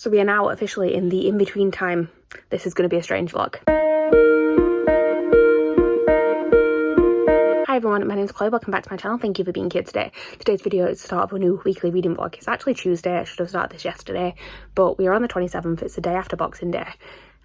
So we are now officially in the in-between time. This is going to be a strange vlog. Hi everyone, my name is Chloe, welcome back to my channel. Thank you for being here today. Today's video is the start of a new weekly reading vlog. It's actually Tuesday, I should have started this yesterday, but we are on the 27th, it's the day after Boxing Day.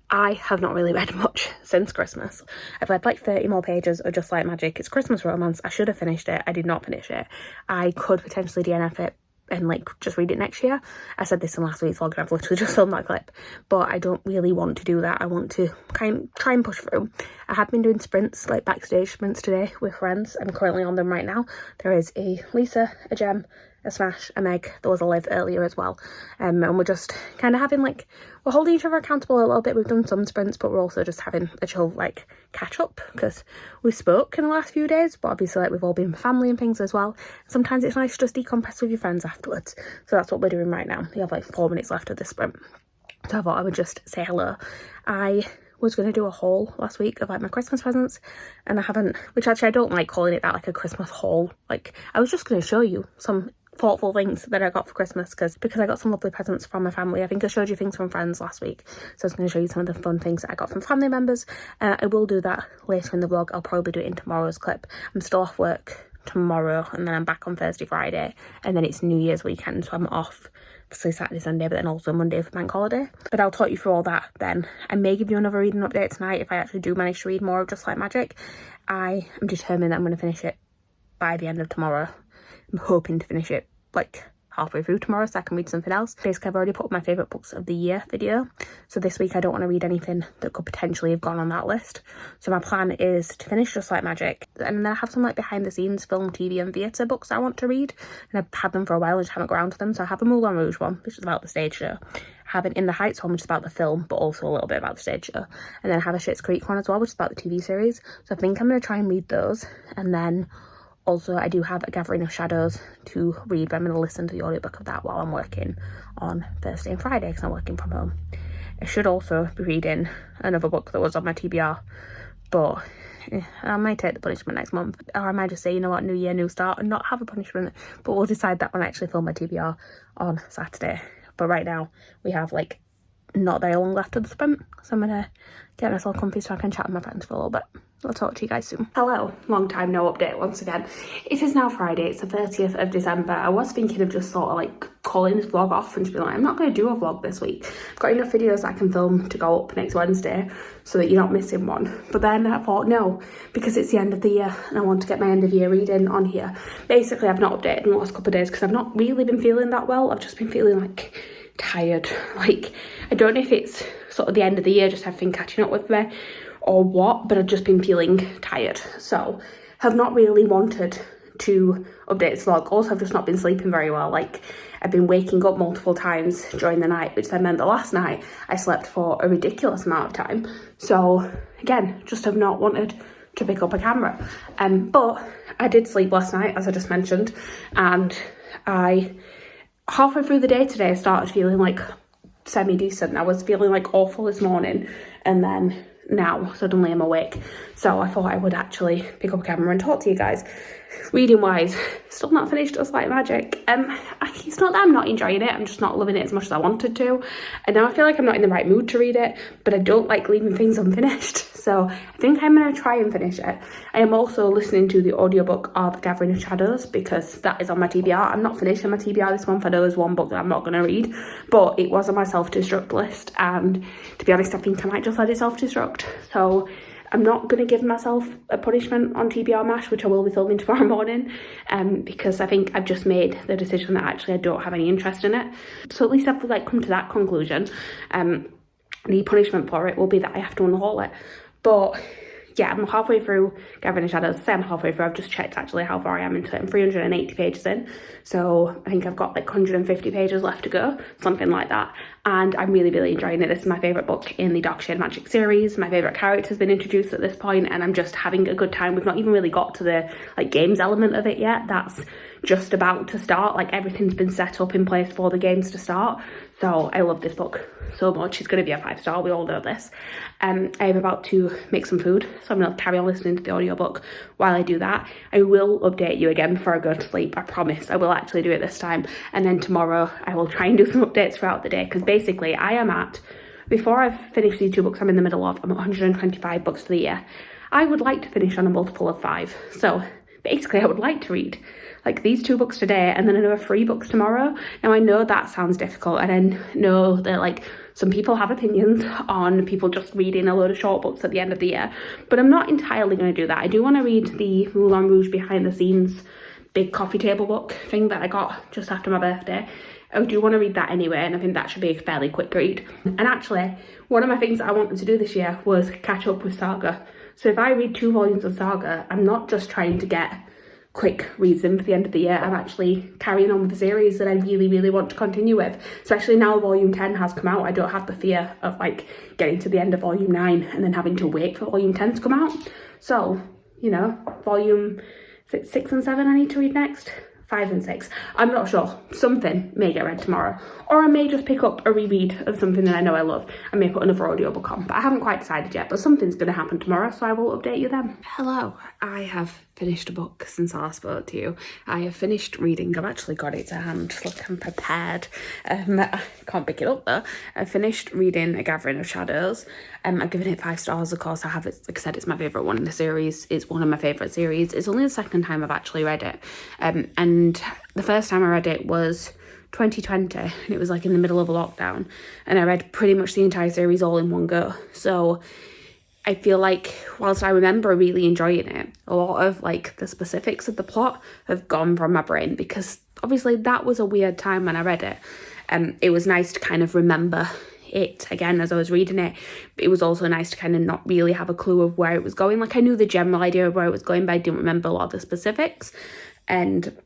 I have not really read much since Christmas. I've read like 30 more pages of Just Like Magic. It's Christmas romance. I should have finished it. I did not finish it. I could potentially DNF it and like just read it next year. I said this in last week's vlog and I've literally just filmed that clip, but I don't really want to do that. I want to try and push through. I have been doing sprints, like backstage sprints today with friends. I'm currently on them right now. There is a Lisa, a Gem, a Smash, a Meg. There was a Liv earlier as well, and we're just kind of having like, we're holding each other accountable a little bit. We've done some sprints, but we're also just having a chill like catch up because we spoke in the last few days, but obviously like we've all been family and things as well. Sometimes it's nice to just decompress with your friends afterwards, so that's what we're doing right now. We have like 4 minutes left of this sprint, so I thought I would just say hello. I was going to do a haul last week of like my Christmas presents, and I haven't, which actually I don't like calling it that, like a Christmas haul. Like I was just going to show you some thoughtful things that I got for Christmas because I got some lovely presents from my family. I think I showed you things from friends last week, so I was going to show you some of the fun things that I got from family members. I will do that later in the vlog. I'll probably do it in tomorrow's clip. I'm still off work tomorrow and then I'm back on Thursday, Friday, and then it's New Year's weekend, so I'm off obviously Saturday, Sunday, but then also Monday for bank holiday. But I'll talk you through all that then. I may give you another reading update tonight if I actually do manage to read more of Just Like Magic. I am determined that I'm going to finish it by the end of tomorrow. I'm hoping to finish it like halfway through tomorrow so I can read something else. Basically, I've already put up my favourite books of the year video, so this week I don't want to read anything that could potentially have gone on that list. So my plan is to finish Just Like Magic, and then I have some like behind the scenes film, TV and theatre books I want to read, and I've had them for a while and just haven't got around to them. So I have a Moulin Rouge one, which is about the stage show. I have an In the Heights one, which is about the film, but also a little bit about the stage show. And then I have a Schitt's Creek one as well, which is about the TV series. So I think I'm going to try and read those, and then also, I do have A Gathering of Shadows to read, but I'm going to listen to the audiobook of that while I'm working on Thursday and Friday because I'm working from home. I should also be reading another book that was on my TBR, but I might take the punishment next month. Or I might just say, you know what, new year, new start, and not have a punishment. But we'll decide that when I actually film my TBR on Saturday. But right now, we have like not very long left of the sprint, so I'm going to get myself comfy so I can chat with my friends for a little bit. I'll talk to you guys soon. Hello, long time no update once again. It is now Friday, it's the 30th of December. I was thinking of just sort of like calling this vlog off and just being like, I'm not going to do a vlog this week. I've got enough videos I can film to go up next Wednesday so that you're not missing one. But then I thought no, because it's the end of the year and I want to get my end of year reading on here. Basically, I've not updated in the last couple of days because I've not really been feeling that well. I've just been feeling like tired. Like, I don't know if it's sort of the end of the year, just everything catching up with me or what, but I've just been feeling tired, so have not really wanted to update this vlog. Also, I've just not been sleeping very well. Like, I've been waking up multiple times during the night, which then meant that last night I slept for a ridiculous amount of time. So again, just have not wanted to pick up a camera. But I did sleep last night, as I just mentioned, and I halfway through the day today I started feeling like semi-decent. I was feeling like awful this morning, and then now suddenly I'm awake, so I thought I would actually pick up a camera and talk to you guys. Reading wise, still not finished Just Like Magic. It's not that I'm not enjoying it, I'm just not loving it as much as I wanted to, and now I feel like I'm not in the right mood to read it, but I don't like leaving things unfinished, so I think I'm going to try and finish it. I am also listening to the audiobook of Gathering of Shadows because that is on my TBR. I'm not finishing my TBR this month. I know there's one book that I'm not going to read, but it was on my self-destruct list, and to be honest, I think I might just let it self-destruct. So I'm not going to give myself a punishment on TBR MASH, which I will be filming tomorrow morning, because I think I've just made the decision that actually I don't have any interest in it. So at least I've like come to that conclusion. The punishment for it will be that I have to unhaul it. But yeah, I'm halfway through Gathering Shadows. Say I'm halfway through, I've just checked actually how far I am into it. I'm 380 pages in, so I think I've got like 150 pages left to go, something like that. And I'm really, really enjoying it. This is my favourite book in the Dark Shade Magic series. My favourite character has been introduced at this point, and I'm just having a good time. We've not even really got to the like games element of it yet. That's just about to start. Like, everything's been set up in place for the games to start. So I love this book so much. It's going to be a 5-star, we all know this. I am about to make some food, so I'm going to carry on listening to the audiobook while I do that. I will update you again before I go to sleep, I promise. I will actually do it this time, and then tomorrow I will try and do some updates throughout the day, because basically I am at, before I've finished these 2 books I'm in the middle of, I'm at 125 books for the year. I would like to finish on a multiple of 5, so basically I would like to read like these 2 books today and then another 3 books tomorrow. Now I know that sounds difficult, and I know that like some people have opinions on people just reading a load of short books at the end of the year, but I'm not entirely going to do that. I do want to read the Moulin Rouge behind the scenes big coffee table book thing that I got just after my birthday. I do want to read that anyway, and I think that should be a fairly quick read. And actually, one of my things that I wanted to do this year was catch up with Saga. So if I read 2 volumes of Saga, I'm not just trying to get quick reads in for the end of the year, I'm actually carrying on with the series that I really, really want to continue with. Especially now volume 10 has come out, I don't have the fear of like getting to the end of volume 9 and then having to wait for volume 10 to come out. So, you know, volume, is it 6 and 7 I need to read next? 5 and 6. I'm not sure. Something may get read tomorrow. Or I may just pick up a reread of something that I know I love. I may put another audiobook on. But I haven't quite decided yet. But something's going to happen tomorrow, so I will update you then. Hello. I have finished a book since I spoke to you. I have finished reading. I've actually got it to hand. Look, I'm prepared. I can't pick it up though. I finished reading A Gathering of Shadows. I've given it 5 stars, of course. I have it, like I said, it's my favourite one in the series. It's one of my favourite series. It's only the second time I've actually read it. And the first time I read it was 2020, and it was like in the middle of a lockdown. And I read pretty much the entire series all in one go. So I feel like whilst I remember really enjoying it, a lot of like the specifics of the plot have gone from my brain, because obviously that was a weird time when I read it. It was nice to kind of remember it again as I was reading it. It was also nice to kind of not really have a clue of where it was going. Like I knew the general idea of where it was going, but I didn't remember a lot of the specifics. And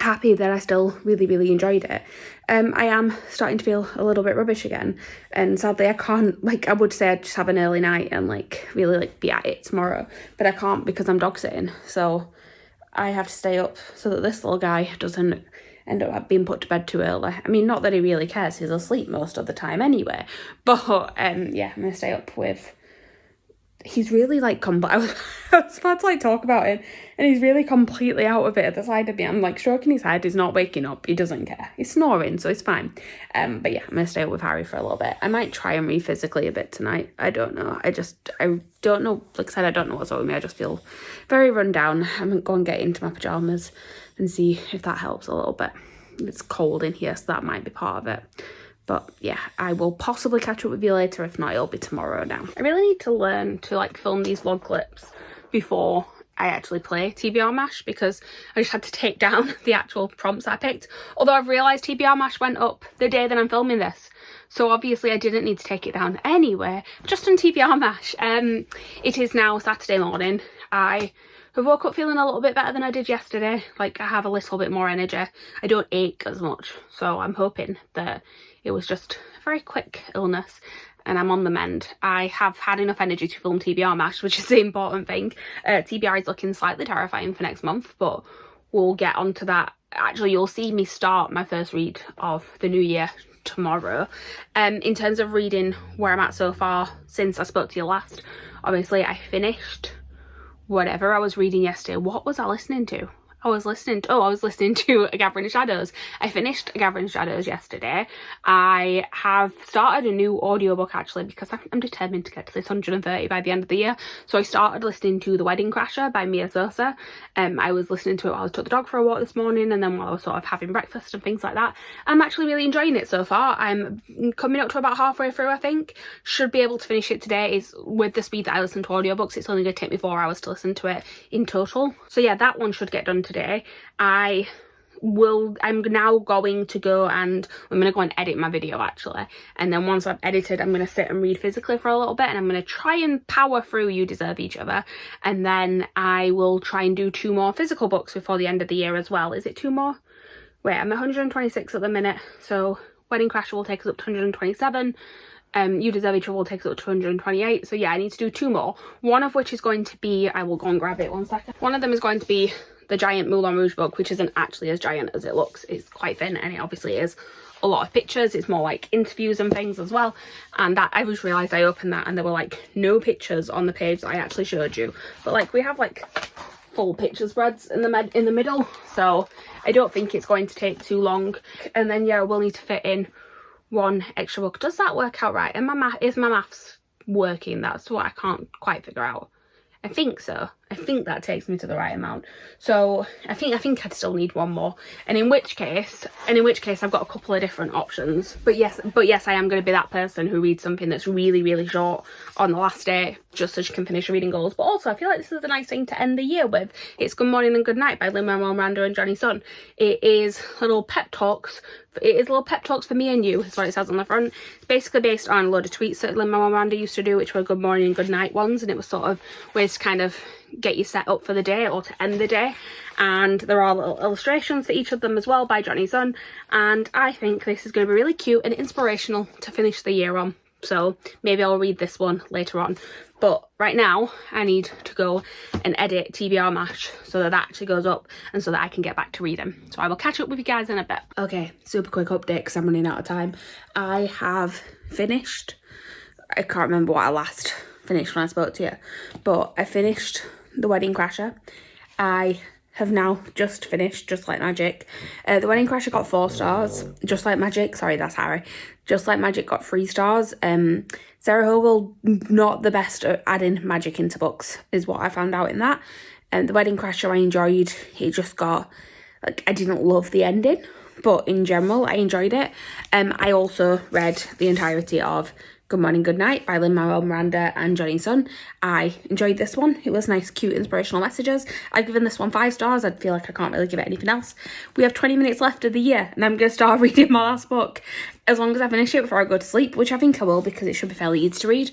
happy that I still really, really enjoyed it. I am starting to feel a little bit rubbish again, and sadly I can't, like I would say I'd just have an early night and like really like be at it tomorrow, but I can't because I'm dog sitting, so I have to stay up so that this little guy doesn't end up being put to bed too early. I mean, not that he really cares, he's asleep most of the time anyway, but yeah, I'm gonna stay up with, he's really like I was about to like talk about him, and he's really completely out of it at the side of me. I'm like stroking his head, he's not waking up, he doesn't care, he's snoring, so it's fine. But yeah, I'm gonna stay up with Harry for a little bit. I might try and read physically a bit tonight, I don't know. I don't know, like I said, I don't know what's wrong with me. I just feel very run down. I'm gonna go and get into my pajamas and see if that helps a little bit. It's cold in here, so that might be part of it. But yeah, I will possibly catch up with you later. If not, it'll be tomorrow now. I really need to learn to like film these vlog clips before I actually play TBR Mash, because I just had to take down the actual prompts I picked. Although I've realised TBR Mash went up the day that I'm filming this, so obviously I didn't need to take it down anyway. Just on TBR Mash, it is now Saturday morning. I have woke up feeling a little bit better than I did yesterday. Like I have a little bit more energy. I don't ache as much, so I'm hoping that it was just a very quick illness and I'm on the mend. I have had enough energy to film TBR Mash, which is the important thing. TBR is looking slightly terrifying for next month, but we'll get onto that. Actually, you'll see me start my first read of the new year tomorrow. In terms of reading, where I'm at so far since I spoke to you last, obviously I finished whatever I was reading yesterday. What was I listening to? I was listening to A Gathering of Shadows. I finished A Gathering of Shadows yesterday. I have started a new audiobook actually, because I'm determined to get to this 130 by the end of the year. So I started listening to The Wedding Crasher by Mia Sosa. I was listening to it while I took the dog for a walk this morning, and then while I was sort of having breakfast and things like that. I'm actually really enjoying it so far. I'm coming up to about halfway through, I think. Should be able to finish it today. Is with the speed that I listen to audiobooks, it's only going to take me 4 hours to listen to it in total. So yeah, that one should get done today. I'm now going to go and edit my video actually, and then once I've edited I'm going to sit and read physically for a little bit, and I'm going to try and power through You Deserve Each Other, and then I will try and do 2 more physical books before the end of the year as well. Is it 2 more? Wait, I'm at 126 at the minute, so Wedding Crasher will take us up to 127. You Deserve Each Other will take us up to 128. So yeah, I need to do 2 more, one of which is going to be, I will go and grab it 1 second. One of them is going to be the giant Moulin Rouge book, which isn't actually as giant as it looks. It's quite thin, and it obviously is a lot of pictures. It's more like interviews and things as well. And that I just realised I opened that and there were like no pictures on the page that I actually showed you. But like we have like full picture spreads in the middle, so I don't think it's going to take too long. And then yeah, we'll need to fit in one extra book. Does that work out right? And is my maths working? That's what I can't quite figure out. I think so. I think that takes me to the right amount. So I think I'd still need one more. And in which case I've got a couple of different options. But yes, I am going to be that person who reads something that's really, really short on the last day, just so she can finish her reading goals. But also I feel like this is a nice thing to end the year with. It's Good Morning and Good Night by Lin-Manuel Miranda and Johnny Sun. It is little pep talks. It is little pep talks for me and you, is what it says on the front. It's basically based on a load of tweets that Lin-Manuel Miranda used to do, which were Good Morning and Good Night ones, and it was sort of ways to kind of get you set up for the day or to end the day. And there are little illustrations for each of them as well by Johnny Sun, and I think this is going to be really cute and inspirational to finish the year on. So maybe I'll read this one later on, but right now I need to go and edit TBR Mash so that actually goes up and so that I can get back to reading. So I will catch up with you guys in a bit. Okay, super quick update because I'm running out of time. I have finished, I can't remember what I last finished when I spoke to you, but I finished The Wedding Crasher. I have now just finished Just Like Magic. The Wedding Crasher got 4 stars. Just Like Magic, sorry, that's Harry. Just Like Magic got 3 stars. Sarah Hogle, not the best at adding magic into books, is what I found out in that. The Wedding Crasher I enjoyed. It just got, like, I didn't love the ending, but in general I enjoyed it. I also read the entirety of Good Morning, Good Night by Lin-Manuel Miranda and Johnny Sun. I enjoyed this one. It was nice, cute, inspirational messages. I've given this one 5 stars. I feel like I can't really give it anything else. We have 20 minutes left of the year and I'm going to start reading my last book as long as I finish it before I go to sleep, which I think I will because it should be fairly easy to read.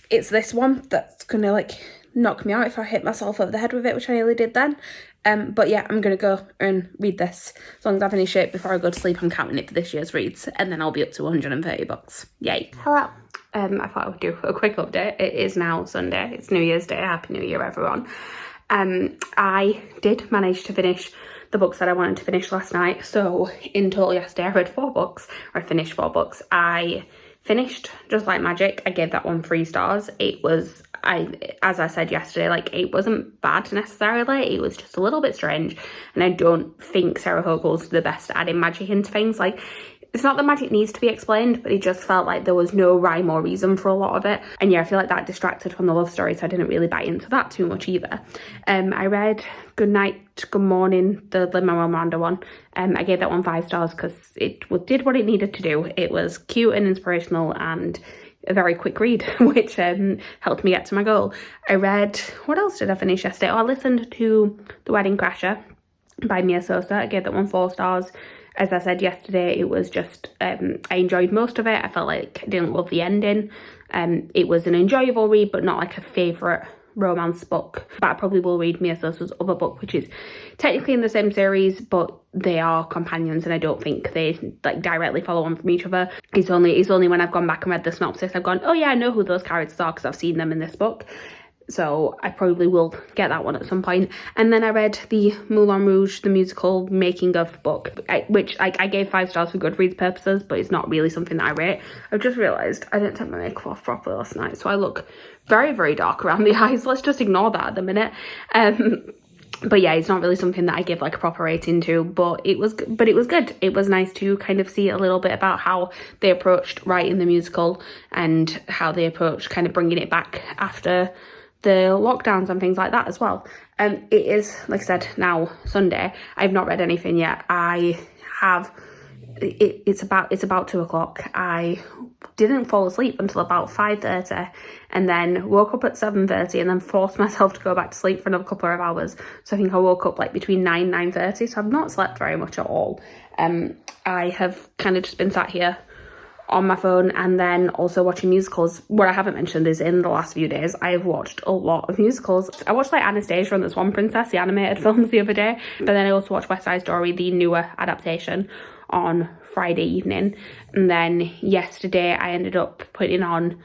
It's this one that's going to like knock me out if I hit myself over the head with it, which I nearly did then. But yeah, I'm going to go and read this. As long as I finish it before I go to sleep, I'm counting it for this year's reads, and then I'll be up to 130 books. Yay. Hello. I thought I would do a quick update. It is now Sunday. It's New Year's Day. Happy New Year, everyone. I did manage to finish the books that I wanted to finish last night. So in total yesterday, I read 4 books, or I finished 4 books. I finished Just Like Magic. I gave that one 3 stars. It was, as I said yesterday, like, it wasn't bad necessarily. It was just a little bit strange. And I don't think Sarah Hogle's the best at adding magic into things. Like, it's not that magic needs to be explained, but it just felt like there was no rhyme or reason for a lot of it. And yeah, I feel like that distracted from the love story, so I didn't really buy into that too much either. I read Good Night, Good Morning, the Lin-Manuel Miranda one. I gave that one 5 stars because it did what it needed to do. It was cute and inspirational and a very quick read, which helped me get to my goal. I read, what else did I finish yesterday? Oh, I listened to The Wedding Crasher by Mia Sosa. I gave that one 4 stars. As I said yesterday, it was just, I enjoyed most of it. I felt like I didn't love the ending. It was an enjoyable read, but not like a favourite romance book. But I probably will read Mia Sosa's other book, which is technically in the same series, but they are companions and I don't think they like directly follow on from each other. It's only when I've gone back and read the synopsis I've gone, oh yeah, I know who those characters are because I've seen them in this book. So I probably will get that one at some point. And then I read the Moulin Rouge, the musical making of book, which I gave 5 stars for Goodreads purposes, but it's not really something that I rate. I've just realised I didn't take my makeup off properly last night, so I look very, very dark around the eyes. Let's just ignore that at the minute. But yeah, it's not really something that I give like a proper rating to, but it was good. It was nice to kind of see a little bit about how they approached writing the musical and how they approached kind of bringing it back after the lockdowns and things like that as well. It is, like I said, now Sunday. I've not read anything yet. It's about 2 o'clock. I didn't fall asleep until about 5:30 and then woke up at 7:30 and then forced myself to go back to sleep for another couple of hours. So I think I woke up like between 9 and 9:30, so I've not slept very much at all. I have kind of just been sat here on my phone and then also watching musicals. What I haven't mentioned is in the last few days I have watched a lot of musicals. I watched like Anastasia and the Swan Princess, the animated films, the other day, but then I also watched West Side Story, the newer adaptation, on Friday evening. And then yesterday I ended up putting on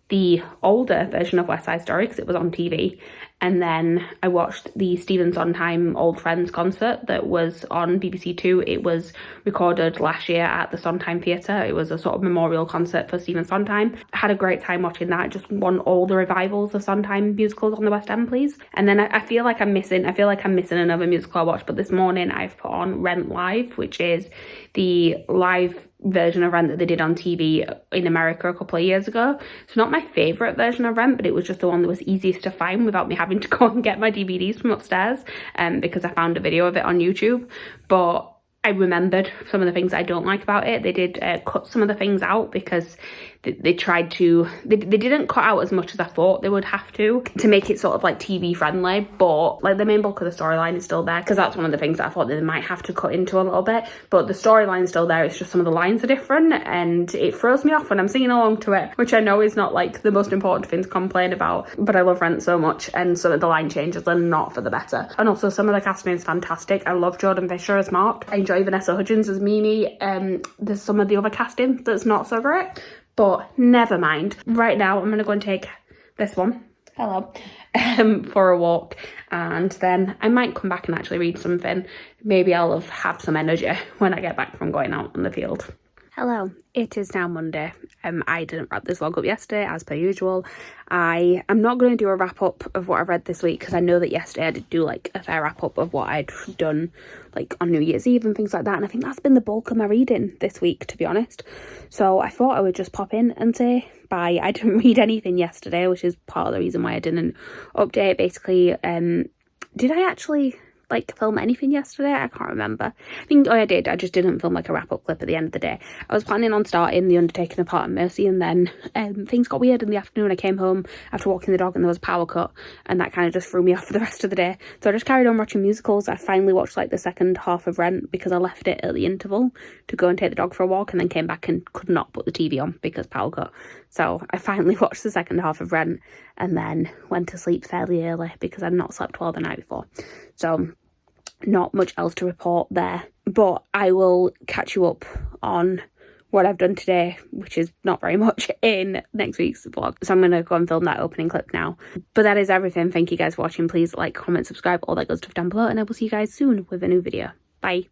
the older version of West Side Story because it was on TV, And then I watched the Stephen Sondheim Old Friends concert that was on BBC Two. It was recorded last year at the Sondheim Theatre. It was a sort of memorial concert for Stephen Sondheim. I had a great time watching that. Just won all the revivals of Sondheim musicals on the West End, please. And then I feel like I'm missing another musical I watched, but this morning I've put on Rent Live, which is the live version of Rent that they did on TV in America a couple of years ago. It's not my favourite version of Rent, but it was just the one that was easiest to find without me having to go and get my DVDs from upstairs, because I found a video of it on YouTube. But I remembered some of the things I don't like about it. They did cut some of the things out because they tried to, they didn't cut out as much as I thought they would have to make it sort of like TV friendly, but like the main bulk of the storyline is still there, because that's one of the things that I thought that they might have to cut into a little bit. But the storyline is still there, it's just some of the lines are different, and it throws me off when I'm singing along to it, which I know is not like the most important thing to complain about, but I love Rent so much, and some of the line changes are not for the better. And also some of the casting is fantastic. I love Jordan Fisher as Mark. I enjoy Vanessa Hudgens as Mimi. There's some of the other casting that's not so great, but never mind. Right now, I'm going to go and take this one, hello, for a walk, and then I might come back and actually read something. Maybe I'll have some energy when I get back from going out on the field. Hello, it is now Monday. I didn't wrap this vlog up yesterday, as per usual. I am not going to do a wrap up of what I've read this week, because I know that yesterday I did do like a fair wrap up of what I'd done like on New Year's Eve and things like that, and I think that's been the bulk of my reading this week, to be honest. So I thought I would just pop in and say bye. I didn't read anything yesterday, which is part of the reason why I didn't update. Basically, did I actually like film anything yesterday? I can't remember. I think, I did. I just didn't film like a wrap up clip at the end of the day. I was planning on starting The Undertaking of Heart and Mercy, and then things got weird in the afternoon. I came home after walking the dog and there was a power cut, and that kind of just threw me off for the rest of the day. So I just carried on watching musicals. I finally watched like the second half of Rent, because I left it at the interval to go and take the dog for a walk, and then came back and could not put the TV on because power cut. So I finally watched the second half of Rent, and then went to sleep fairly early because I'd not slept well the night before. So not much else to report there, but I will catch you up on what I've done today, which is not very much, in next week's vlog. So I'm going to go and film that opening clip now. But that is everything. Thank you guys for watching. Please like, comment, subscribe, all that good stuff down below, and I will see you guys soon with a new video. Bye.